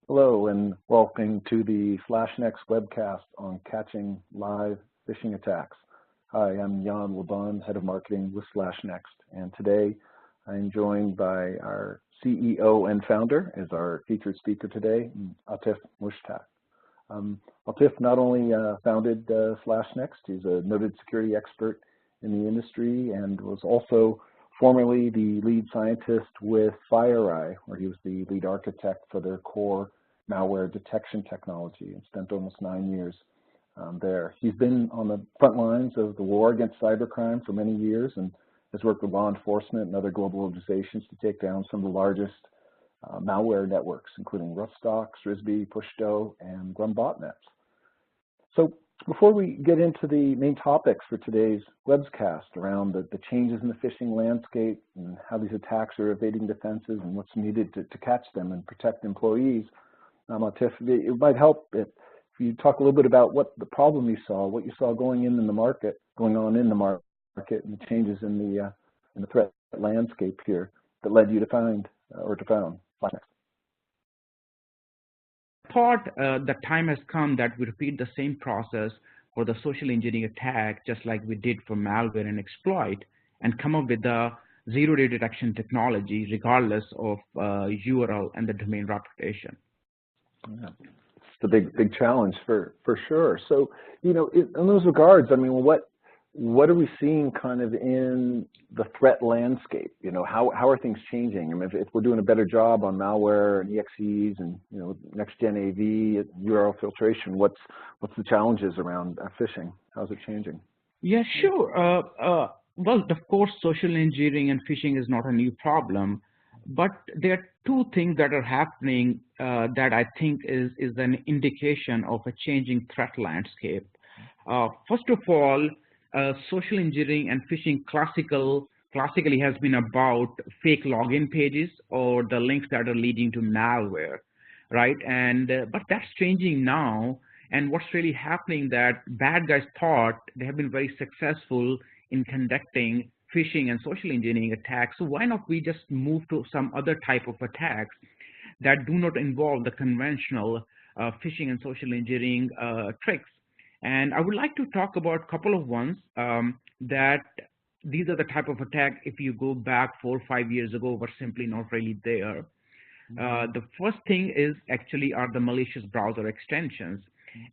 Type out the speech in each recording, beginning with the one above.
Hello and welcome to the SlashNext webcast on catching live phishing attacks. Hi, I'm Jan Laban, Head of Marketing with SlashNext, and today I'm joined by our CEO and founder as our featured speaker today, Atif Mushtaq. Atif not only founded SlashNext, he's a noted security expert in the industry and was also formerly the lead scientist with FireEye, where he was the lead architect for their core malware detection technology and spent almost 9 years there. He's been on the front lines of the war against cybercrime for many years and has worked with law enforcement and other global organizations to take down some of the largest malware networks, including Rustock, Srisby, Pushto, and Grum botnets. So before we get into the main topics for today's webcast around the changes in the phishing landscape and how these attacks are evading defenses and what's needed to catch them and protect employees, Atif, it might help if you talk a little bit about what the problem you saw, what you saw going on in the market, and the changes in the threat landscape here that led you to found SlashNext. Thought the time has come that we repeat the same process for the social engineering attack, just like we did for malware and exploit, and come up with the zero-day detection technology, regardless of URL and the domain reputation. Yeah. It's the big challenge for sure. So, in those regards, I mean, what are we seeing kind of in the threat landscape? How are things changing? I mean, if we're doing a better job on malware and EXEs and next gen AV, URL filtration, what's the challenges around phishing? How's it changing? Yeah, sure. Well, of course, social engineering and phishing is not a new problem, but there are two things that are happening that I think is an indication of a changing threat landscape. First of all, social engineering and phishing classically has been about fake login pages or the links that are leading to malware, right? But that's changing now. And what's really happening that bad guys thought they have been very successful in conducting phishing and social engineering attacks. So why not we just move to some other type of attacks that do not involve the conventional phishing and social engineering tricks? And I would like to talk about a couple of ones that these are the type of attack, if you go back 4 or 5 years ago, were simply not really there. The first thing is actually are the malicious browser extensions.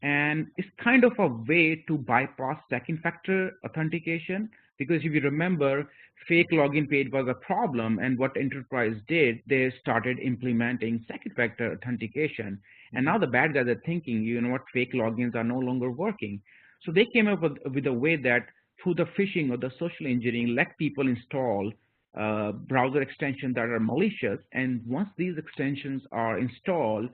And it's kind of a way to bypass second factor authentication, because if you remember, fake login page was a problem, and what enterprise did, they started implementing second factor authentication. And now the bad guys are thinking, fake logins are no longer working. So they came up with a way that through the phishing or the social engineering, let people install browser extensions that are malicious. And once these extensions are installed,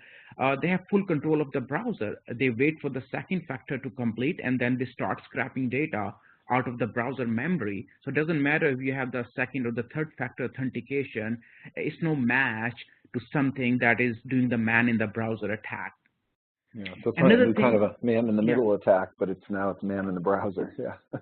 they have full control of the browser. They wait for the second factor to complete, and then they start scrapping data out of the browser memory. So it doesn't matter if you have the second or the third factor authentication, it's no match to something that is doing the man in the browser attack. Yeah, so it's another kind of a man in the middle attack, but it's man in the browser. Yeah.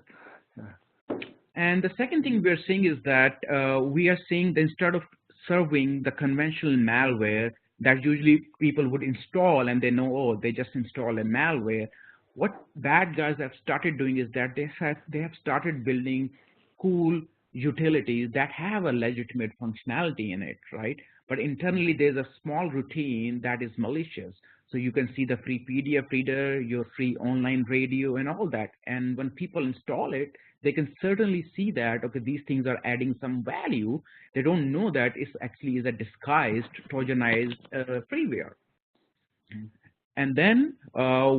Yeah. And the second thing we're seeing is that we are seeing that instead of serving the conventional malware that usually people would install and they know, oh, they just install a malware, what bad guys have started doing is that they have started building cool utilities that have a legitimate functionality in it, right? But internally, there's a small routine that is malicious. So you can see the free PDF reader, your free online radio, and all that. And when people install it, they can certainly see that, okay, these things are adding some value. They don't know that it actually is a disguised, trojanized freeware. And then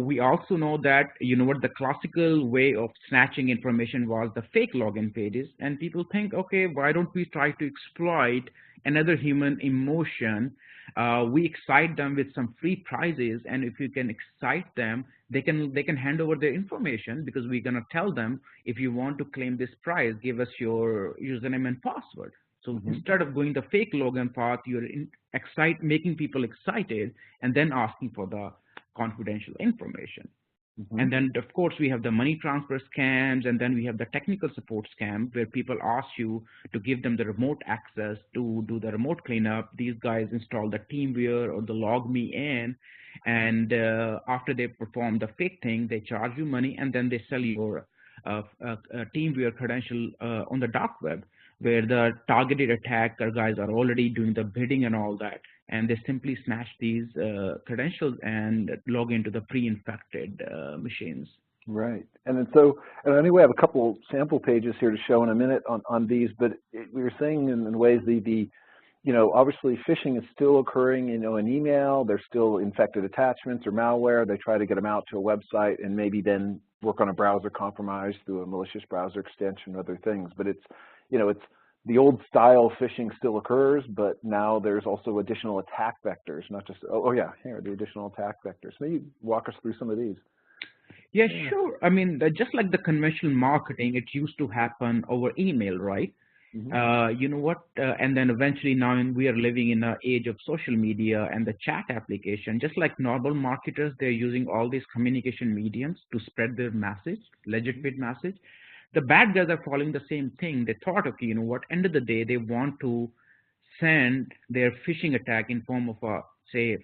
we also know that, what the classical way of snatching information was the fake login pages. And people think, okay, why don't we try to exploit another human emotion? We excite them with some free prizes. And if you can excite them, they can hand over their information, because we're going to tell them, if you want to claim this prize, give us your username and password. So instead of going the fake login path, you're making people excited and then asking for the confidential information. Mm-hmm. And then, of course, we have the money transfer scams, and then we have the technical support scam where people ask you to give them the remote access to do the remote cleanup. These guys install the TeamViewer or the Log Me In, and after they perform the fake thing, they charge you money, and then they sell your TeamViewer credential on the dark web, where the targeted attacker guys are already doing the bidding and all that, and they simply snatch these credentials and log into the pre-infected machines. Right. And then and anyway, I have a couple sample pages here to show in a minute on these, but we were saying in ways obviously phishing is still occurring, in email. There's still infected attachments or malware. They try to get them out to a website and maybe then work on a browser compromise through a malicious browser extension and other things. But it's the old style phishing still occurs, but now there's also additional attack vectors, not just, here are the additional attack vectors. Maybe walk us through some of these. Yeah, sure. I mean, just like the conventional marketing, it used to happen over email, right? Mm-hmm. You know what? And then eventually now we are living in an age of social media and the chat application. Just like normal marketers, they're using all these communication mediums to spread their message, legitimate message. The bad guys are following the same thing. They thought, okay, you know what? End of the day, they want to send their phishing attack in form of a, say,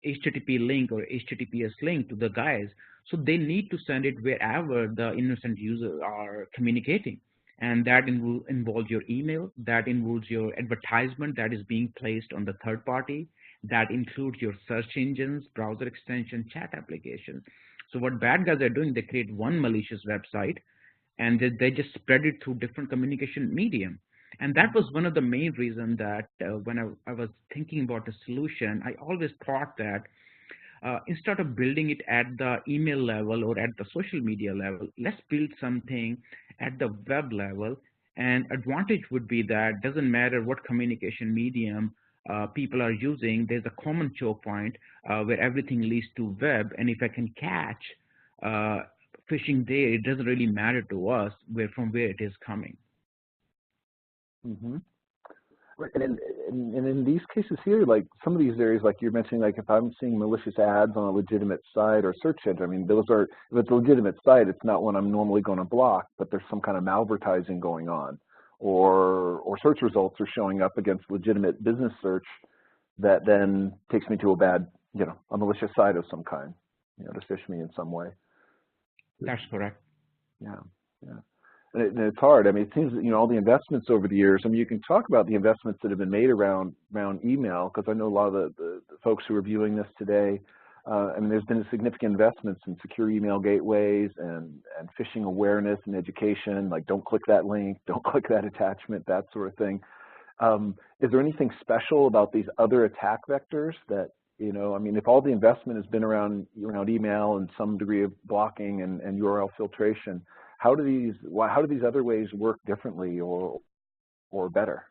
HTTP link or HTTPS link to the guys. So they need to send it wherever the innocent users are communicating. And that involves your email, that involves your advertisement that is being placed on the third party, that includes your search engines, browser extension, chat applications. So what bad guys are doing, they create one malicious website and they just spread it through different communication medium. And that was one of the main reasons that when I was thinking about the solution, I always thought that instead of building it at the email level or at the social media level, let's build something at the web level. And advantage would be that doesn't matter what communication medium people are using, there's a common choke point where everything leads to web. And if I can catch phishing there, it doesn't really matter to us from where it is coming. Mm-hmm. Right. And in these cases here, like some of these areas, like you're mentioning, like if I'm seeing malicious ads on a legitimate site or search engine, I mean, if it's a legitimate site, it's not one I'm normally going to block, but there's some kind of malvertising going on, or search results are showing up against legitimate business search that then takes me to a malicious site of some kind, to fish me in some way. That's correct. Yeah. Yeah. And it's hard. I mean, it seems that, all the investments over the years, I mean, you can talk about the investments that have been made around email, because I know a lot of the folks who are viewing this today, I mean, there's been significant investments in secure email gateways and phishing awareness and education, like don't click that link, don't click that attachment, that sort of thing. Is there anything special about these other attack vectors that, I mean, if all the investment has been around email and some degree of blocking and URL filtration, how do these other ways work differently or better?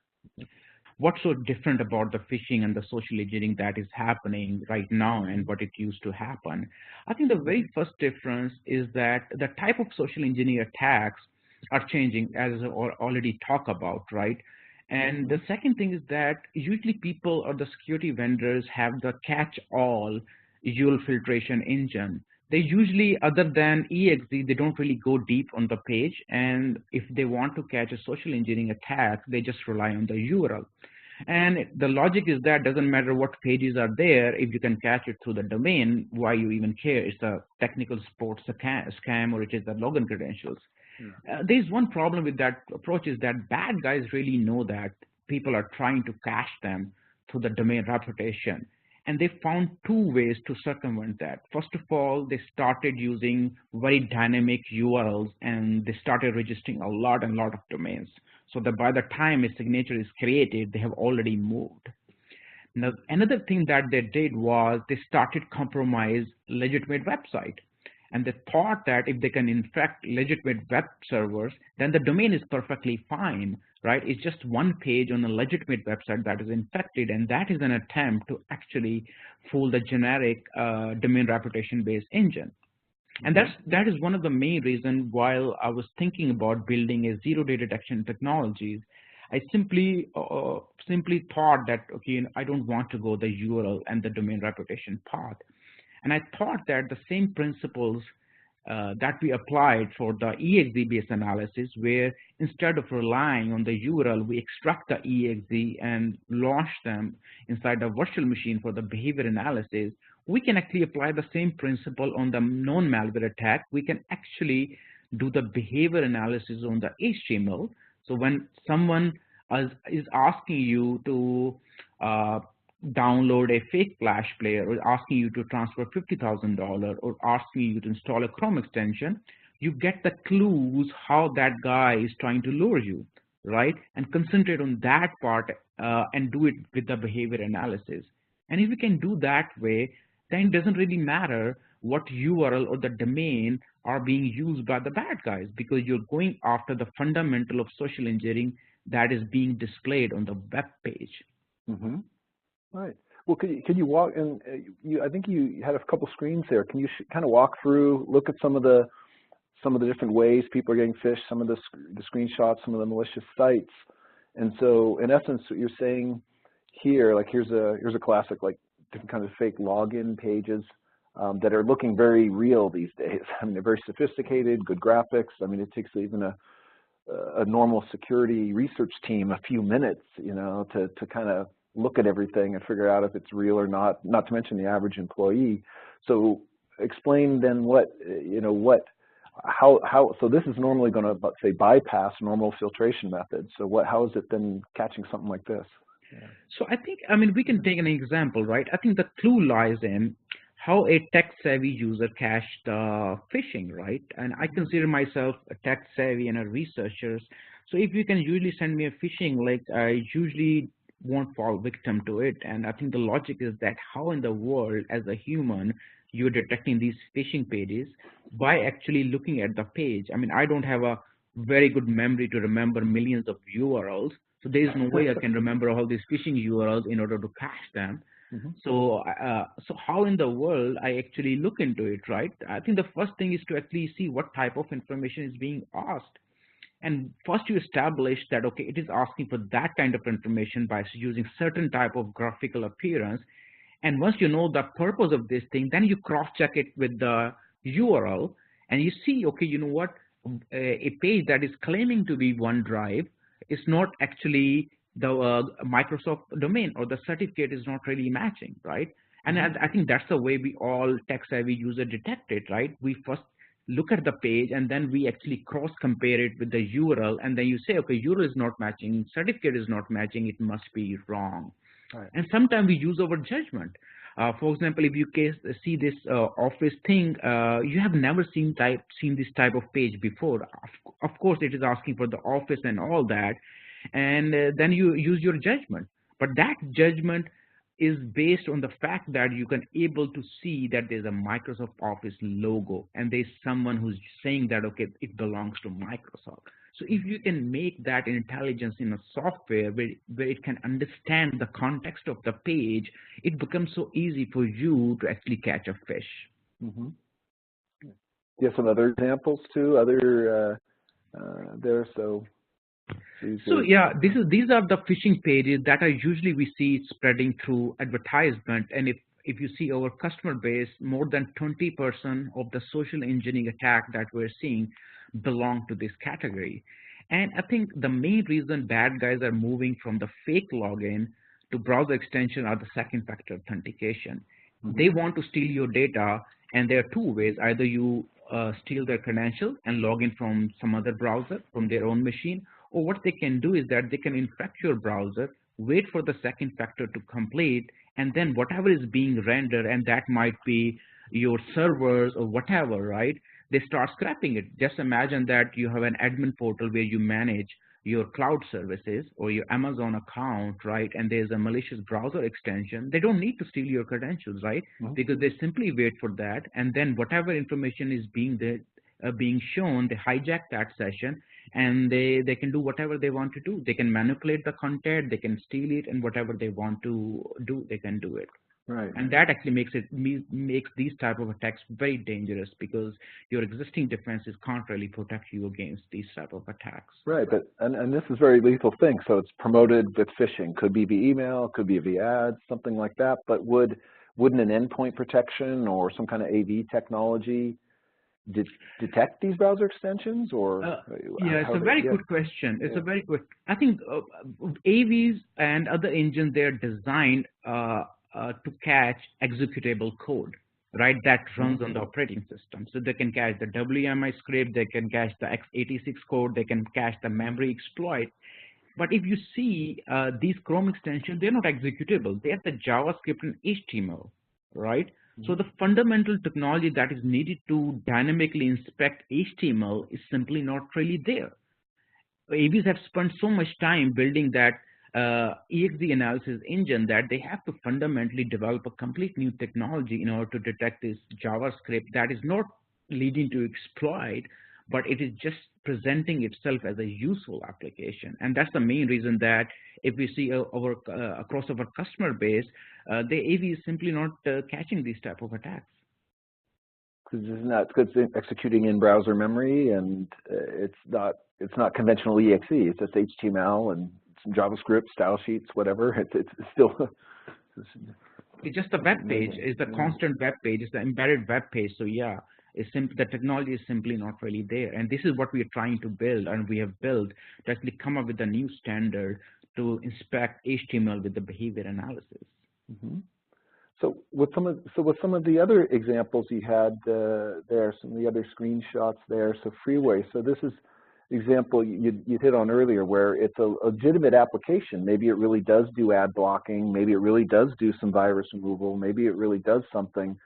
What's so different about the phishing and the social engineering that is happening right now and what it used to happen? I think the very first difference is that the type of social engineering attacks are changing, as I already talked about, right? And the second thing is that usually people or the security vendors have the catch-all URL filtration engine. They usually, other than exe, they don't really go deep on the page. And if they want to catch a social engineering attack, they just rely on the URL. And the logic is that doesn't matter what pages are there, if you can catch it through the domain, why you even care? It's a technical support scam or it is the login credentials. There's one problem with that approach is that bad guys really know that people are trying to cache them through the domain reputation. And they found two ways to circumvent that. First of all, they started using very dynamic URLs and they started registering a lot of domains. So that by the time a signature is created, they have already moved. Now, another thing that they did was they started compromise legitimate website. And they thought that if they can infect legitimate web servers, then the domain is perfectly fine, right? It's just one page on a legitimate website that is infected, and that is an attempt to actually fool the generic domain reputation-based engine. And that is one of the main reasons while I was thinking about building a zero-day detection technologies, I simply thought that, okay, I don't want to go the URL and the domain reputation path. And I thought that the same principles that we applied for the EXE-based analysis, where instead of relying on the URL, we extract the EXE and launch them inside a virtual machine for the behavior analysis. We can actually apply the same principle on the known malware attack. We can actually do the behavior analysis on the HTML. So when someone is asking you to download a fake Flash player, or asking you to transfer $50,000, or asking you to install a Chrome extension, you get the clues how that guy is trying to lure you, right? And concentrate on that part and do it with the behavior analysis. And if we can do that way, then it doesn't really matter what URL or the domain are being used by the bad guys, because you're going after the fundamental of social engineering that is being displayed on the web page. Mm-hmm. Right. Well, could you walk, and I think you had a couple screens there. Can you kind of walk through, look at some of the different ways people are getting phished, some of the screenshots, some of the malicious sites, and so in essence, what you're saying here, like here's a classic, like different kinds of fake login pages that are looking very real these days. I mean, they're very sophisticated, good graphics. I mean, it takes even a normal security research team a few minutes, you know, to kind of look at everything and figure out if it's real or not, not to mention the average employee. So explain then so this is normally going to, let's say, bypass normal filtration methods. So how is it then catching something like this? Yeah. So I mean, we can take an example, right? I think the clue lies in how a tech-savvy user cached phishing, right? And I consider myself a tech-savvy and a researcher. So if you can usually send me a phishing link, I usually won't fall victim to it. And I think the logic is that how in the world, as a human, you're detecting these phishing pages by actually looking at the page. I mean, I don't have a very good memory to remember millions of URLs. So there is no way I can remember all these phishing URLs in order to cache them. Mm-hmm. So how in the world I actually look into it, right? I think the first thing is to actually see what type of information is being asked. And first you establish that, okay, it is asking for that kind of information by using certain type of graphical appearance. And once you know the purpose of this thing, then you cross-check it with the URL, and you see, okay, you know what, a page that is claiming to be OneDrive is not actually the Microsoft domain, or the certificate is not really matching, right? And I think that's the way we all tech-savvy user detect it, right? We first look at the page, and then we actually cross-compare it with the URL, and then you say, okay, URL is not matching, certificate is not matching, it must be wrong. Right. And sometimes we use our judgment. For example, if you see this office thing, you have never seen this type of page before. Of course, it is asking for the office and all that, and then you use your judgment. But that judgment is based on the fact that you can able to see that there's a Microsoft Office logo, and there's someone who's saying that, okay, it belongs to Microsoft. So if you can make that intelligence in a software where it can understand the context of the page, it becomes so easy for you to actually catch a fish. Mm-hmm. Do you have some other examples too? So yeah, these are the phishing pages that are usually we see spreading through advertisement. And if you see our customer base, more than 20% of the social engineering attack that we're seeing belong to this category. And I think the main reason bad guys are moving from the fake login to browser extension are the second factor authentication. Mm-hmm. They want to steal your data, and there are two ways. Either you steal their credentials and log in from some other browser from their own machine, or what they can do is that they can infect your browser, wait for the second factor to complete, and then whatever is being rendered, and that might be your servers or whatever, right? They start scrapping it. Just imagine that you have an admin portal where you manage your cloud services or your Amazon account, right? And there's a malicious browser extension. They don't need to steal your credentials, right? Mm-hmm. Because they simply wait for that, and then whatever information is being shown, they hijack that session, and they can do whatever they want to do. They can manipulate the content, they can steal it, and whatever they want to do, they can do it. Right. And that actually makes these type of attacks very dangerous, because your existing defenses can't really protect you against these type of attacks. Right, but and this is a very lethal thing. So it's promoted with phishing. Could be via email, could be via ads, something like that. But would wouldn't an endpoint protection or some kind of AV technology detect these browser extensions, or yeah, it's a very good question. It's a very good. I think AVs and other engines, they're designed to catch executable code, right? That runs on the operating system. So they can catch the WMI script, they can catch the x86 code, they can catch the memory exploit. But if you see these Chrome extensions, they're not executable. They're the JavaScript and HTML, right? So the fundamental technology that is needed to dynamically inspect HTML is simply not really there. AVs have spent so much time building that EXE analysis engine that they have to fundamentally develop a complete new technology in order to detect this JavaScript that is not leading to exploit, but it is just presenting itself as a useful application. And that's the main reason that if we see across our customer base, the AV is simply not catching these type of attacks. Because it's executing in browser memory, and it's not conventional EXE. It's just HTML and some JavaScript, style sheets, whatever. It's still. It's just a web page. It's a constant web page. It's the embedded web page. So yeah, the technology is simply not really there. And this is what we are trying to build, and we have built to actually come up with a new standard to inspect HTML with the behavior analysis. So with some of the other examples you had there, some of the other screenshots there, so Freeway. So this is example you hit on earlier, where it's a legitimate application. Maybe it really does do ad blocking. Maybe it really does do some virus removal. Maybe it really does something.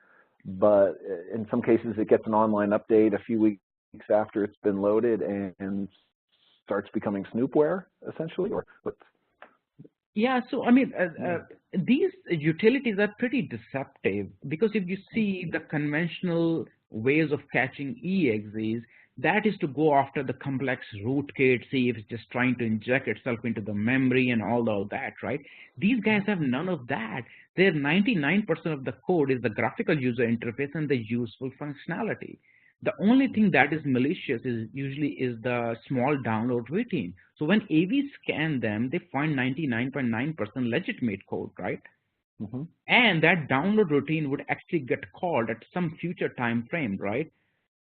But in some cases, it gets an online update a few weeks after it's been loaded and starts becoming snoopware, essentially, or what's... Yeah, so I mean, these utilities are pretty deceptive, because if you see the conventional ways of catching EXEs, that is to go after the complex rootkit, see if it's just trying to inject itself into the memory and all of that, right? These guys have none of that. Their 99% of the code is the graphical user interface and the useful functionality. The only thing that is malicious is usually the small download routine. So when AVs scan them, they find 99.9% legitimate code, right? And that download routine would actually get called at some future time frame, right?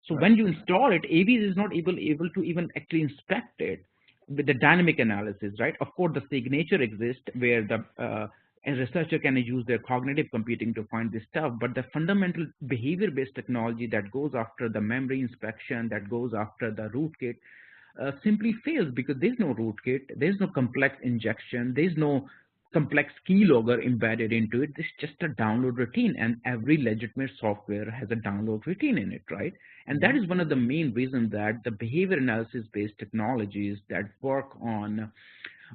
So when you install it, AVs is not able to even actually inspect it with the dynamic analysis, right? Of course, the signature exists where a researcher can use their cognitive computing to find this stuff, but the fundamental behavior-based technology that goes after the memory inspection, that goes after the rootkit, simply fails, because there's no rootkit, there's no complex injection, there's no complex keylogger embedded into it. It's just a download routine, and every legitimate software has a download routine in it, right? And that is one of the main reasons that the behavior analysis based technologies that work on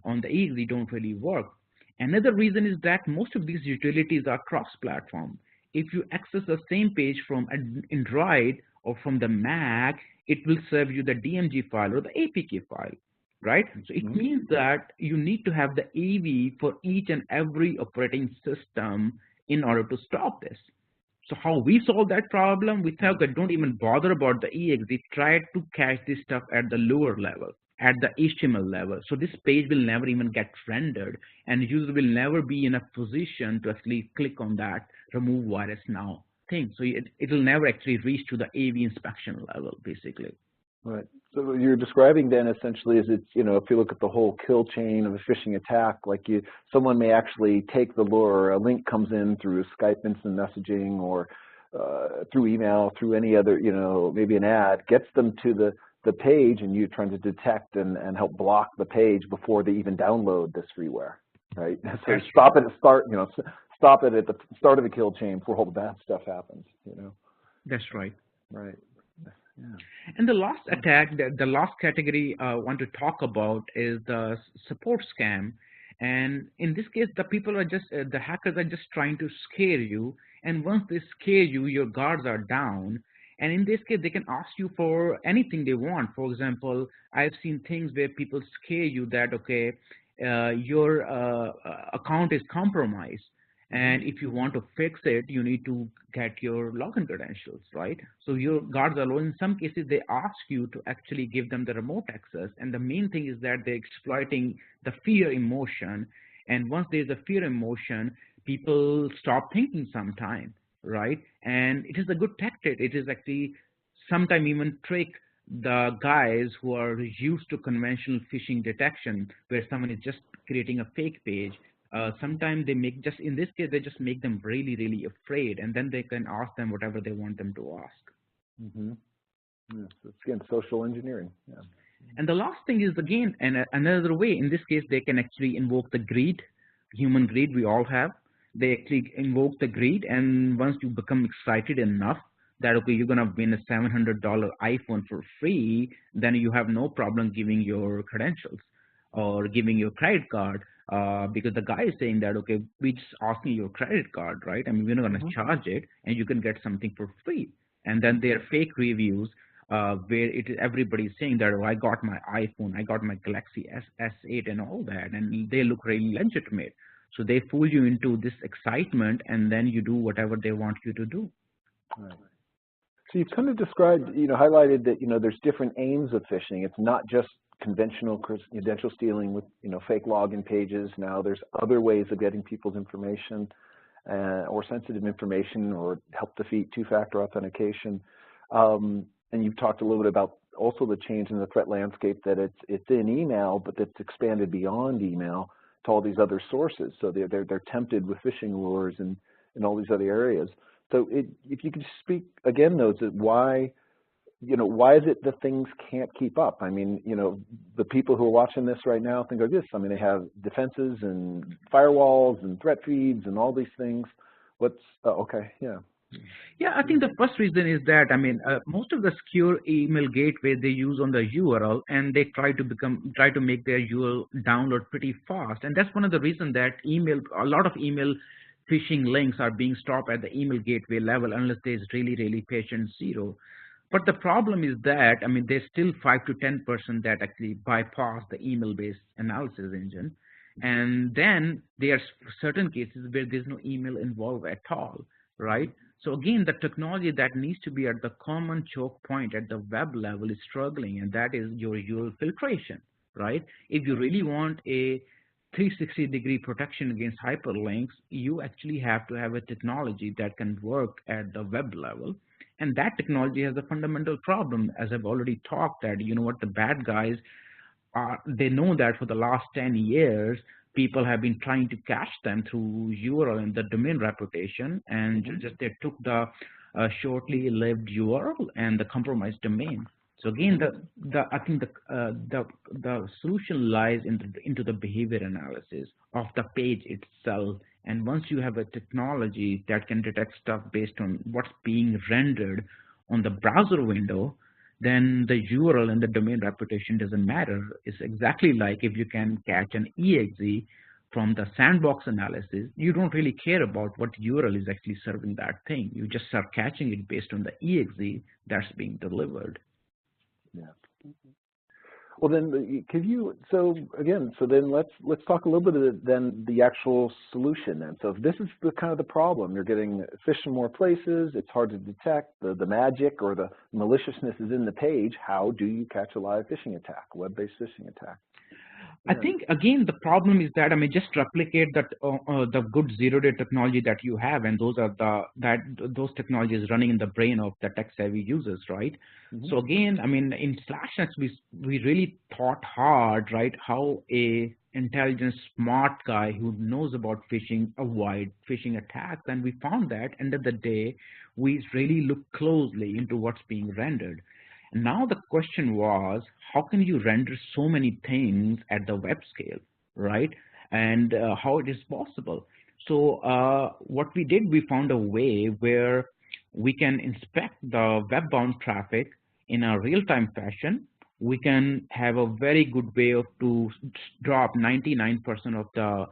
the EXE don't really work. Another reason is that most of these utilities are cross-platform. If you access the same page from Android or from the Mac, it will serve you the DMG file or the APK file, right? So it means that you need to have the AV for each and every operating system in order to stop this. So how we solve that problem? We thought that don't even bother about the EXE, try to catch this stuff at the lower level, at the HTML level. So this page will never even get rendered, and user will never be in a position to actually click on that remove virus now thing. So it will never actually reach to the AV inspection level, basically. Right. So what you're describing then essentially is it's, if you look at the whole kill chain of a phishing attack, like someone may actually take the lure, a link comes in through Skype instant messaging or through email, through any other, maybe an ad, gets them to the page, and you're trying to detect and help block the page before they even download this freeware, right? So stop it at the start of the kill chain before all the bad stuff happens, That's right. Right. Yeah. And the last attack, the last category I want to talk about is the support scam. And in this case, the hackers are just trying to scare you. And once they scare you, your guards are down. And in this case, they can ask you for anything they want. For example, I've seen things where people scare you that, okay, your account is compromised. And if you want to fix it, you need to get your login credentials, right? So your guards are low. In some cases, they ask you to actually give them the remote access. And the main thing is that they're exploiting the fear emotion. And once there's a fear emotion, people stop thinking sometime, right? And it is a good tactic. It is actually sometimes even trick the guys who are used to conventional phishing detection, where someone is just creating a fake page. Sometimes they make, just in this case, they just make them really, really afraid, and then they can ask them whatever they want them to ask. Mm-hmm. Yes, it's, again, social engineering. Yeah. And the last thing is, again, another way. In this case, they can actually invoke the greed, human greed we all have. They actually invoke the greed, and once you become excited enough that, okay, you're going to win a $700 iPhone for free, then you have no problem giving your credentials or giving your credit card, because the guy is saying that, okay, we're just asking your credit card, right? I mean, we're not going to charge it, and you can get something for free. And then their fake reviews, where everybody's saying that, oh, I got my iPhone, I got my Galaxy S8 and all that, and they look really legitimate. So they fool you into this excitement, and then you do whatever they want you to do. Right. So you've kind of described, highlighted that, there's different aims of phishing. It's not just conventional credential stealing with, fake login pages. Now there's other ways of getting people's information or sensitive information, or help defeat two-factor authentication. And you've talked a little bit about also the change in the threat landscape, that it's in email, but that's expanded beyond email to all these other sources. So they're tempted with phishing lures and all these other areas. So if you could speak again, though, to why is it that things can't keep up? I mean, the people who are watching this right now think of this. I mean, they have defenses and firewalls and threat feeds and all these things. Okay, yeah. Yeah, I think the first reason is that, I mean, most of the secure email gateway they use on the URL, and they try to make their URL download pretty fast. And that's one of the reasons that a lot of email phishing links are being stopped at the email gateway level, unless there's really, really patient zero. But the problem is that, I mean, there's still 5 to 10% that actually bypass the email-based analysis engine. And then there's certain cases where there's no email involved at all, right? So again, the technology that needs to be at the common choke point at the web level is struggling, and that is your URL filtration, right? If you really want a 360-degree protection against hyperlinks, you actually have to have a technology that can work at the web level. And that technology has a fundamental problem, as I've already talked, that, the bad guys they know that for the last 10 years, people have been trying to catch them through URL and the domain reputation, and just they took the shortly lived URL and the compromised domain. So again, I think the solution lies into the behavior analysis of the page itself. And once you have a technology that can detect stuff based on what's being rendered on the browser window, then the URL and the domain reputation doesn't matter. It's exactly like if you can catch an exe from the sandbox analysis, you don't really care about what URL is actually serving that thing. You just start catching it based on the exe that's being delivered. Yeah. Well, then, then let's talk a little bit of the actual solution then. So if this is the kind of the problem, you're getting phish in more places, it's hard to detect, the magic or the maliciousness is in the page. How do you catch a live phishing attack, web-based phishing attack? I think, again, the problem is that, I mean, just replicate that the good zero-day technology that you have, and those are those technologies running in the brain of the tech-savvy users, right? So again, I mean, in SlashNext, we really thought hard, right, how a intelligent, smart guy who knows about phishing avoid phishing attacks, and we found that end of the day, we really look closely into what's being rendered. And now the question was, how can you render so many things at the web scale, right? And how it is possible. So what we did, we found a way where we can inspect the web-bound traffic in a real-time fashion. We can have a very good way to drop 99% of the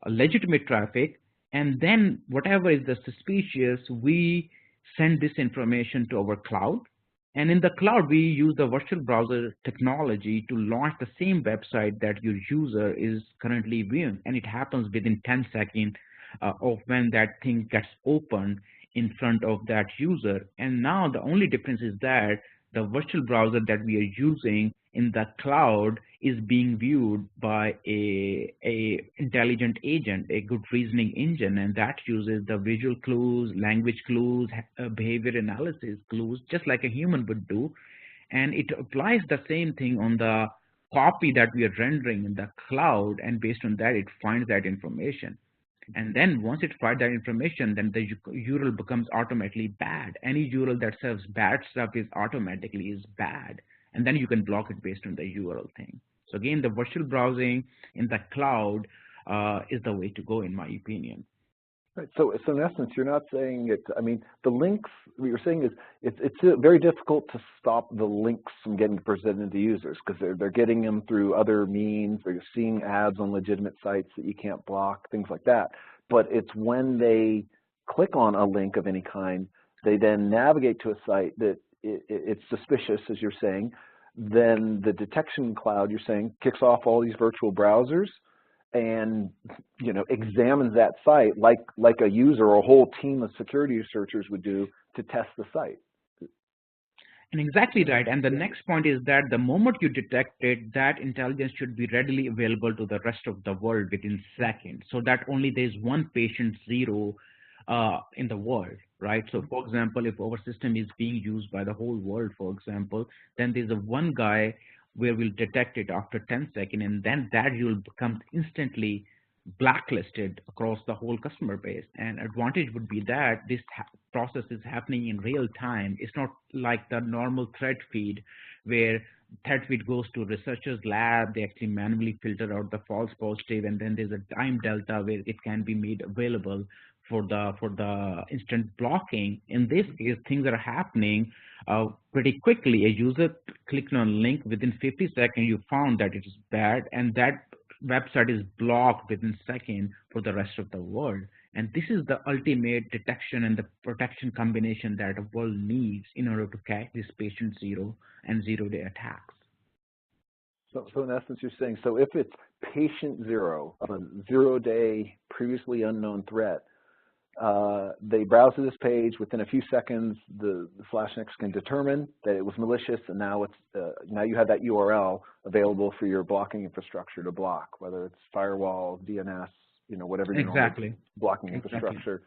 legitimate traffic. And then whatever is the suspicious, we send this information to our cloud. And in the cloud, we use the virtual browser technology to launch the same website that your user is currently viewing. And it happens within 10 seconds of when that thing gets opened in front of that user. And now the only difference is that the virtual browser that we are using in the cloud is being viewed by a intelligent agent, a good reasoning engine, and that uses the visual clues, language clues, behavior analysis clues, just like a human would do. And it applies the same thing on the copy that we are rendering in the cloud, and based on that, it finds that information. And then once it finds that information, then the URL becomes automatically bad. Any URL that serves bad stuff is automatically bad. And then you can block it based on the URL thing. So again, the virtual browsing in the cloud is the way to go, in my opinion. Right. So in essence, you're not saying it. I mean, the links. What you're saying is it's very difficult to stop the links from getting presented to users because they're getting them through other means. They're seeing ads on legitimate sites that you can't block, things like that. But it's when they click on a link of any kind, they then navigate to a site that it's suspicious, as you're saying. Then the detection cloud, you're saying, kicks off all these virtual browsers and examines that site like a user or a whole team of security researchers would do to test the site. And exactly right. And the next point is that the moment you detect it, that intelligence should be readily available to the rest of the world within seconds, so that only there's one patient zero in the world, right? So for example, if our system is being used by the whole world, for example, then there's a one guy where we'll detect it after 10 seconds, and then that will become instantly blacklisted across the whole customer base. And advantage would be that this process is happening in real time. It's not like the normal thread feed where thread feed goes to researchers' lab, they actually manually filter out the false positive, and then there's a time delta where it can be made available for the instant blocking. In this case, things are happening pretty quickly. A user clicks on a link, within 50 seconds, you found that it is bad, and that website is blocked within seconds for the rest of the world. And this is the ultimate detection and the protection combination that a world needs in order to catch this patient zero and zero-day attacks. So in essence, you're saying, so if it's patient zero of a zero-day previously unknown threat, they browse to this page. Within a few seconds, the SlashNext can determine that it was malicious, and now now you have that URL available for your blocking infrastructure to block, whether it's firewall, DNS, whatever your normal blocking infrastructure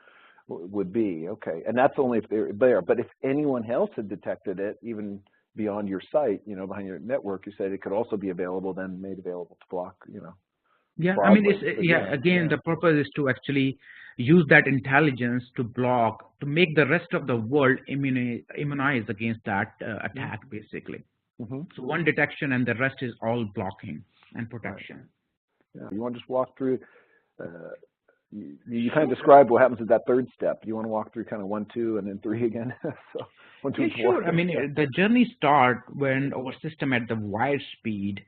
would be. Okay, and that's only if they're there. But if anyone else had detected it, even beyond your site, behind your network, you said it could also be available, then made available to block, Yeah, broadly. I mean, again, the purpose is to actually use that intelligence to block, to make the rest of the world immunize against that attack, basically. So one detection and the rest is all blocking and protection. Right. Yeah. You want to just walk through, you kind of described what happens at that third step. You want to walk through kind of 1, 2, and then 3 again? So 1, 2, yeah, sure. I mean, the journey starts when our system at the wire speed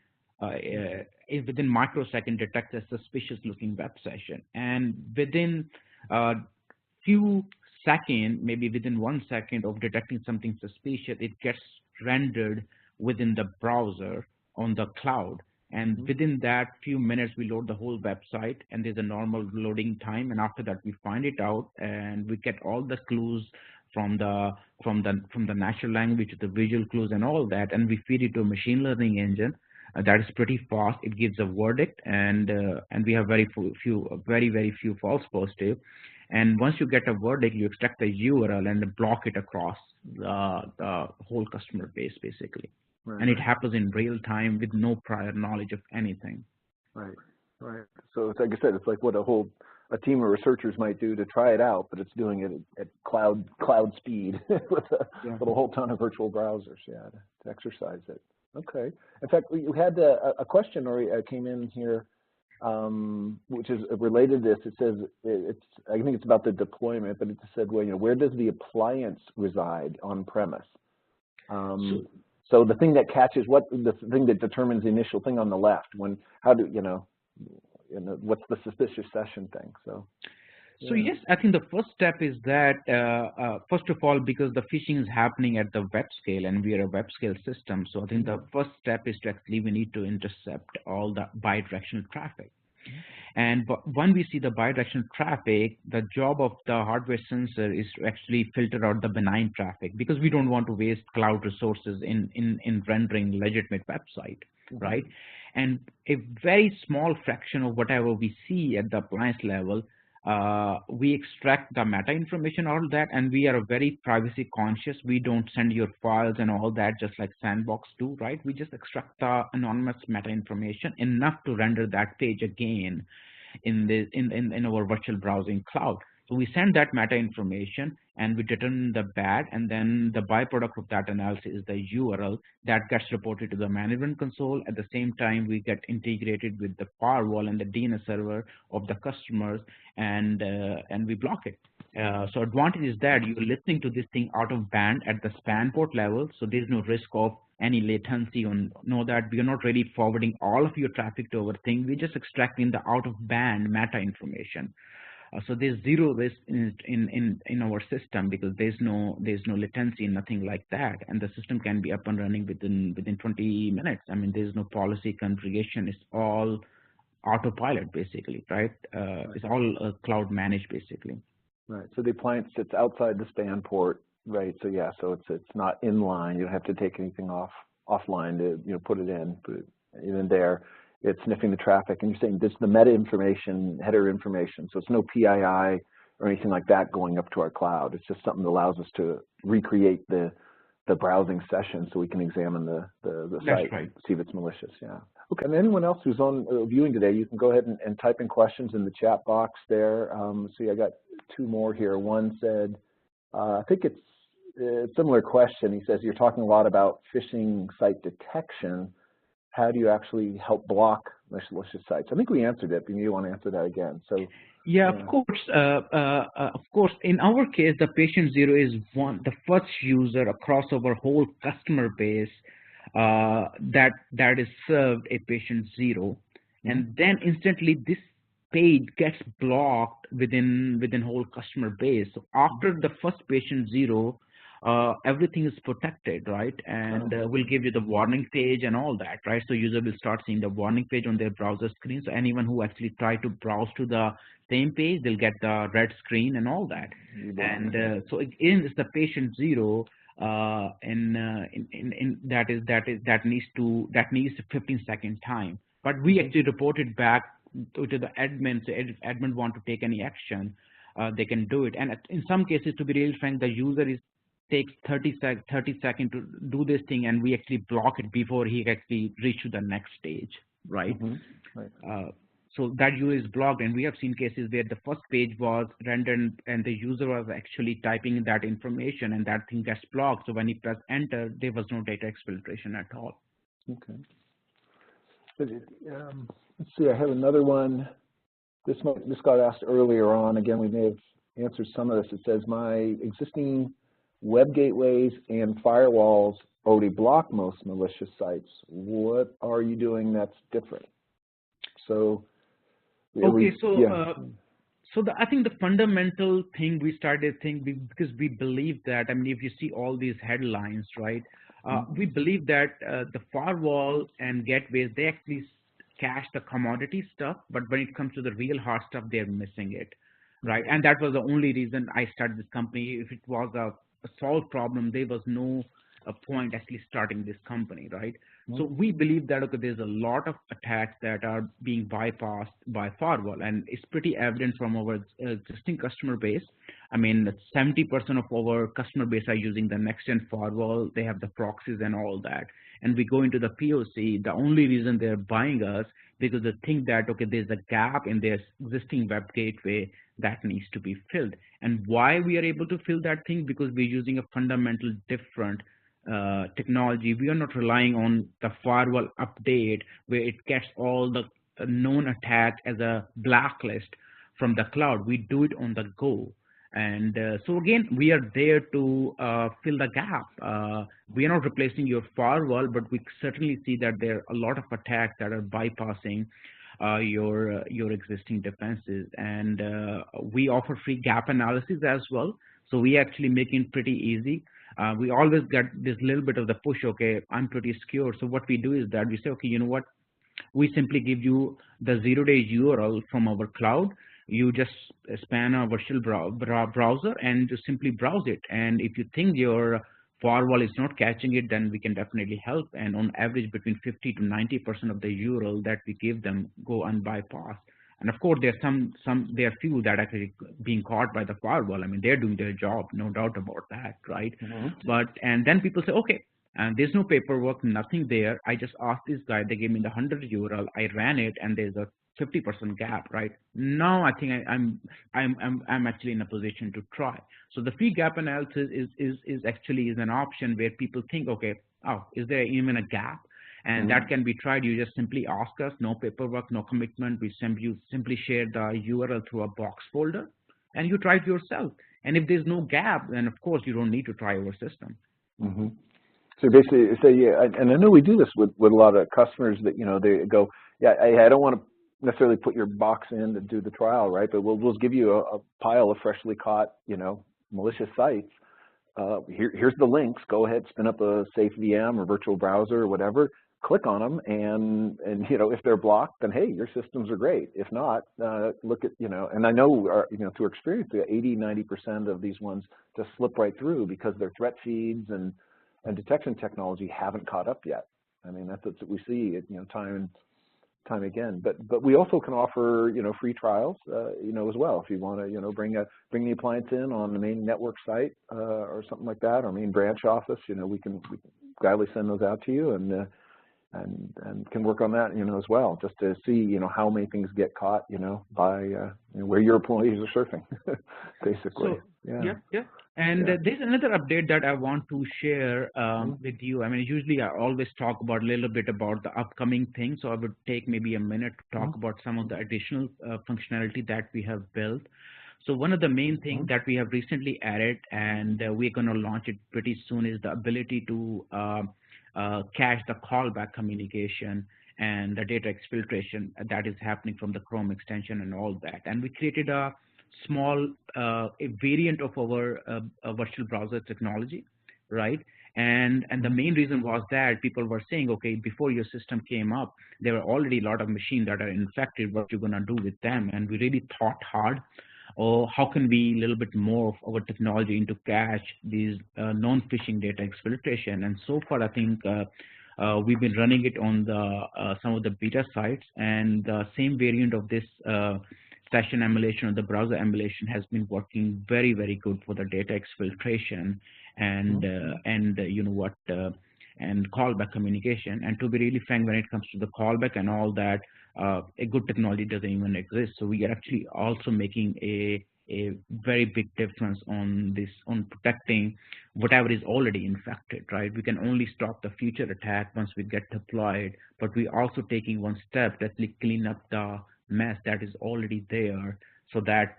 within microsecond detects a suspicious looking web session, and within few seconds, maybe within 1 second of detecting something suspicious, it gets rendered within the browser on the cloud. And within that few minutes, we load the whole website, and there's a normal loading time. And after that, we find it out, and we get all the clues from the natural language, the visual clues, and all that, and we feed it to a machine learning engine. That is pretty fast. It gives a verdict, and we have very few false positives. And once you get a verdict, you extract the URL and block it across the whole customer base, basically. Right. And it happens in real time with no prior knowledge of anything. Right, right. So it's like I said, it's like what a team of researchers might do to try it out, but it's doing it at cloud speed with a whole ton of virtual browsers, to exercise it. Okay. In fact, we had a question came in here, which is related to this. It says I think it's about the deployment, but it said, well, where does the appliance reside on premise? So the thing that catches the thing that determines the initial thing on the left. What's the suspicious session thing? So yes, I think the first step is that, first of all, because the phishing is happening at the web scale and we are a web scale system, so I think the first step is to actually we need to intercept all the bidirectional traffic. And when we see the bidirectional traffic, the job of the hardware sensor is to actually filter out the benign traffic, because we don't want to waste cloud resources in rendering legitimate website, right? And a very small fraction of whatever we see at the appliance level, we extract the meta information, all that, and we are very privacy conscious. We don't send your files and all that just like Sandbox do, right? We just extract the anonymous meta information enough to render that page again in our virtual browsing cloud. So we send that meta information and we determine the bad, and then the byproduct of that analysis is the URL that gets reported to the management console. At the same time, we get integrated with the firewall and the DNS server of the customers, and we block it. So advantage is that you're listening to this thing out of band at the span port level, so there's no risk of any latency on know that we are not really forwarding all of your traffic to our thing. We're just extracting the out of band meta information. So there's zero risk in our system, because there's no latency, nothing like that, and the system can be up and running within 20 minutes. I mean, there's no policy configuration. It's all autopilot basically, right? It's all cloud managed basically. Right. So the appliance sits outside the span port, right? So yeah, so it's not inline. You don't have to take anything offline to put it in. But even there, it's sniffing the traffic, and you're saying this is the meta information, header information. So it's no PII or anything like that going up to our cloud. It's just something that allows us to recreate the browsing session, so we can examine the site, right, and see if it's malicious. Yeah. Okay. And anyone else who's on viewing today, you can go ahead and type in questions in the chat box there. See, I got two more here. One said, I think it's a similar question. He says, you're talking a lot about phishing site detection. How do you actually help block malicious sites? I think we answered it, but you want to answer that again. So. Yeah, of course. Of course, in our case, the patient zero is the first user across our whole customer base that is served a patient zero, and then instantly this page gets blocked within whole customer base. So after the first patient zero, everything is protected, right? And we'll give you the warning page and all that, right? So user will start seeing the warning page on their browser screen. So anyone who actually try to browse to the same page, they'll get the red screen and all that. And so again, it's the patient zero, and that needs 15-second time. But we actually report it back to the admin. So if admin want to take any action, they can do it. And in some cases, to be really frank, the user takes 30 seconds to do this thing, and we actually block it before he actually reach to the next stage, right? So that user is blocked, and we have seen cases where the first page was rendered and the user was actually typing that information, and that thing gets blocked. So when he pressed enter, there was no data exfiltration at all. Okay. Let's see, I have another one. This got asked earlier on. Again, we may have answered some of this. It says, my existing web gateways and firewalls already block most malicious sites. What are you doing that's different? So, okay, I think the fundamental thing we started thinking, because we believe that, I mean, if you see all these headlines, right, we believe that the firewall and gateways, they actually cache the commodity stuff, but when it comes to the real hard stuff, they're missing it, right? And that was the only reason I started this company. If it was a solved problem, there was no point actually starting this company, right? So we believe that, okay, there's a lot of attacks that are being bypassed by firewall, and it's pretty evident from our existing customer base. I mean, 70% of our customer base are using the next-gen firewall. They have the proxies and all that. And we go into the POC, the only reason they're buying us because they think that, okay, there's a gap in their existing web gateway that needs to be filled. And why we are able to fill that thing? Because we're using a fundamental different technology. We are not relying on the firewall update where it gets all the known attacks as a blacklist from the cloud. We do it on the go. And so again, we are there to fill the gap. We are not replacing your firewall, but we certainly see that there are a lot of attacks that are bypassing your existing defenses. And we offer free gap analysis as well. So we actually make it pretty easy. We always get this little bit of the push, okay, I'm pretty secure. So what we do is that we say, okay, you know what? we simply give you the zero-day URL from our cloud. You just span a virtual browser and just simply browse it. And if you think your firewall is not catching it, then we can definitely help. And on average, between 50 to 90% of the URL that we give them go unbypassed. And of course, there are few that are actually being caught by the firewall. I mean, they're doing their job, no doubt about that, right? And then people say, okay, and there's no paperwork, nothing there. I just asked this guy, they gave me the 100 URL, I ran it, and there's a 50% gap, right? Now I think I'm actually in a position to try. So the free gap analysis is actually an option where people think, okay, oh, is there even a gap? And that can be tried. You just simply ask us, no paperwork, no commitment. We simply share the URL through a box folder, and you try it yourself. And if there's no gap, then of course you don't need to try our system. So basically, yeah, and I know we do this with a lot of customers that, they go, yeah, I don't want to necessarily put your box in to do the trial, right? But we'll give you a pile of freshly caught, malicious sites. Here's the links. Go ahead, spin up a safe VM or virtual browser or whatever. Click on them, and if they're blocked, then hey, your systems are great. If not, look at and I know through experience, 80–90% of these ones just slip right through because their threat feeds and detection technology haven't caught up yet. I mean, that's what we see, time and time again. But we also can offer free trials, as well. If you want to bring the appliance in on the main network site or something like that, or main branch office, we can gladly send those out to you and can work on that, as well, just to see, how many things get caught, by where your employees are surfing, basically. So, yeah. And there's another update that I want to share with you. I mean, usually I always talk about a little bit about the upcoming things, so I would take maybe a minute to talk about some of the additional functionality that we have built. So one of the main things that we have recently added, and we're going to launch it pretty soon, is the ability to cache the callback communication and the data exfiltration that is happening from the Chrome extension and all that. And we created a small a variant of our virtual browser technology, right? And the main reason was that people were saying, okay, before your system came up, there were already a lot of machines that are infected. What you're gonna do with them? And we really thought hard. Or how can we a little bit more of our technology into catch these non-phishing data exfiltration? And so far, I think we've been running it on the some of the beta sites, and the same variant of this session emulation or the browser emulation has been working very, very good for the data exfiltration and and callback communication. And to be really frank, when it comes to the callback and all that, a good technology doesn't even exist. So we are actually also making a very big difference on this, on protecting whatever is already infected, right? We can only stop the future attack once we get deployed, but we're also taking one step that we clean up the mess that is already there, so that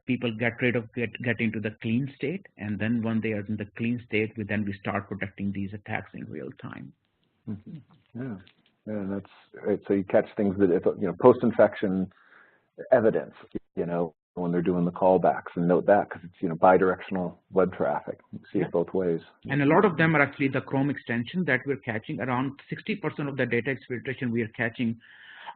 people get into the clean state, and then when they are in the clean state, we start protecting these attacks in real time. Yeah, and that's right. So you catch things that post-infection evidence, when they're doing the callbacks, and note that because it's bidirectional web traffic. You see it both ways. And a lot of them are actually the Chrome extension that we're catching. Around 60% of the data exfiltration we are catching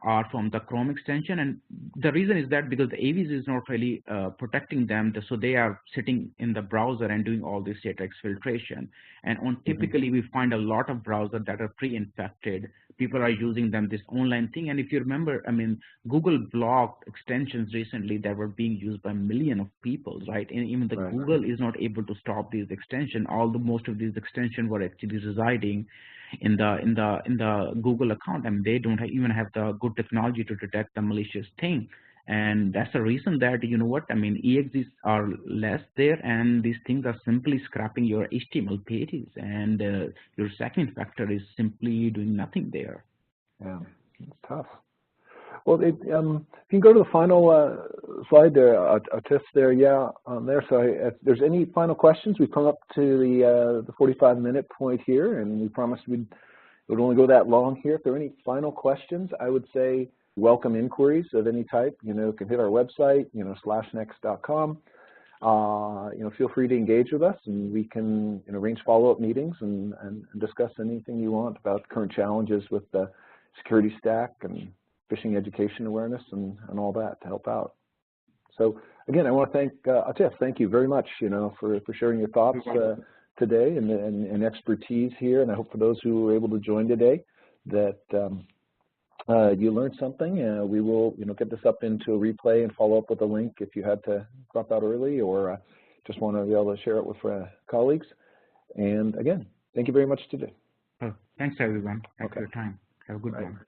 are from the Chrome extension, and the reason is that because the AVs is not really protecting them, so they are sitting in the browser and doing all this data exfiltration. And on typically we find a lot of browsers that are pre-infected. People are using them, this online thing. And if you remember, I mean, Google blocked extensions recently that were being used by millions of people, right? And even the Google is not able to stop these extensions, although most of these extensions were actually residing in the Google account. I mean, they don't even have the good technology to detect the malicious thing. And that's the reason that, I mean, EXEs are less there, and these things are simply scrapping your HTML pages, and your second factor is simply doing nothing there. Yeah, it's tough. Well, if you can go to the final slide there, Atif there, there. So if there's any final questions, we've come up to the 45-minute point here, and we promised it would only go that long here. If there are any final questions, I would say welcome inquiries of any type. Can hit our website, slashnext.com. Feel free to engage with us, and we can arrange follow-up meetings and discuss anything you want about current challenges with the security stack and phishing education awareness and all that to help out. So again, I want to thank Atif. Thank you very much, for sharing your thoughts today and expertise here. And I hope for those who were able to join today that you learned something. We will, get this up into a replay and follow up with a link if you had to drop out early or just want to be able to share it with colleagues. And again, thank you very much today. Oh, thanks everyone. Thanks for your time. Have a good one.